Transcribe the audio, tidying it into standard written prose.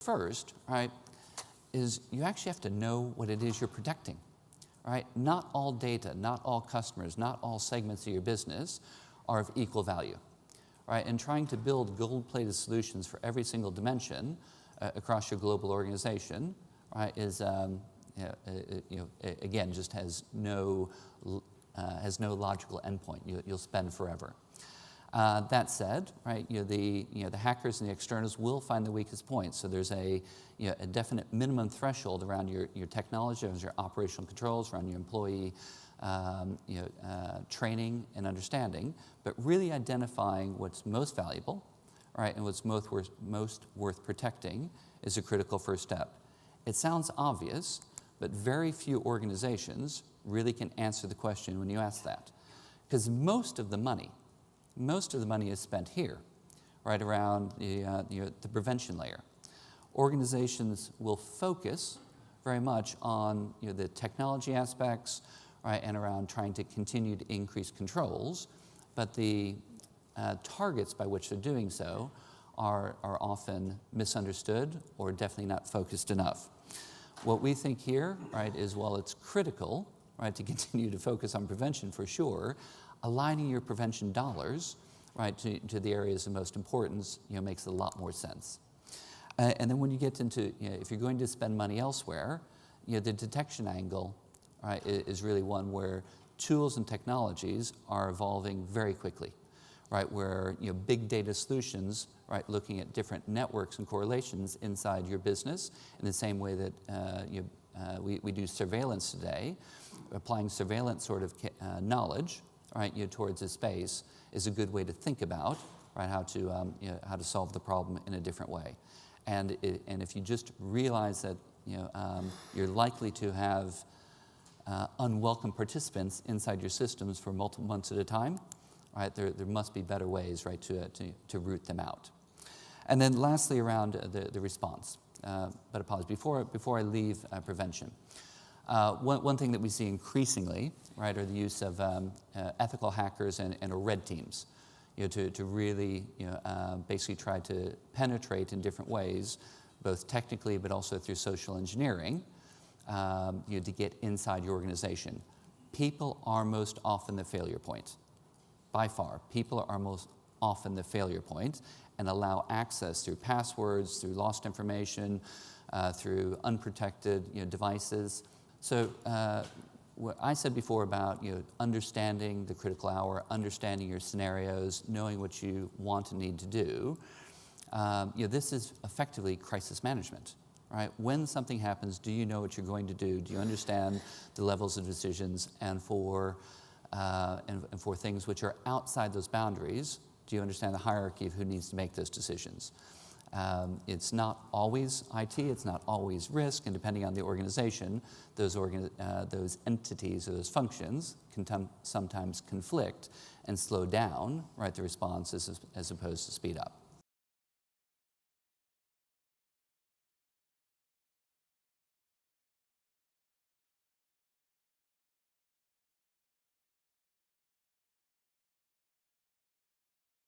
First, right, is you actually have to know what it is you're protecting, right? Not all data, not all customers, not all segments of your business are of equal value, right? And trying to build gold-plated solutions for every single dimension across your global organization, right, is again, just has no logical endpoint. You'll spend forever. That said, right, the hackers and the externals will find the weakest points. So there's a definite minimum threshold around your technology, around your operational controls, around your employee training and understanding, but really identifying what's most valuable, right, and what's most worth protecting is a critical first step. It sounds obvious, but very few organizations really can answer the question when you ask that, because most of the money is spent here, right around the prevention layer. Organizations will focus very much on the technology aspects, right, and around trying to continue to increase controls, but the targets by which they're doing so are often misunderstood or definitely not focused enough. What we think here, right, is while it's critical, right, to continue to focus on prevention for sure, aligning your prevention dollars, right, to the areas of most importance, makes a lot more sense. And then when you get into, if you're going to spend money elsewhere, the detection angle, right, is really one where tools and technologies are evolving very quickly, right, where big data solutions, right, looking at different networks and correlations inside your business in the same way that we do surveillance today, applying surveillance sort of knowledge, right, towards a space is a good way to think about, right, how to solve the problem in a different way. And if you just realize that you're likely to have unwelcome participants inside your systems for multiple months at a time, right, there must be better ways, right, to root them out. And then lastly, around the response. But apologies, before I leave prevention. One thing that we see increasingly, right, are the use of ethical hackers and red teams, to really, basically try to penetrate in different ways, both technically but also through social engineering, to get inside your organization. People are most often the failure point. By far, people are most often the failure point and allow access through passwords, through lost information, through unprotected devices. So what I said before about understanding the critical hour, understanding your scenarios, knowing what you want and need to do, this is effectively crisis management, right? When something happens, do you know what you're going to do? Do you understand the levels of decisions? And for things which are outside those boundaries, do you understand the hierarchy of who needs to make those decisions? It's not always IT, it's not always risk, and depending on the organization, those entities or those functions can sometimes conflict and slow down, right, the response as opposed to speed up.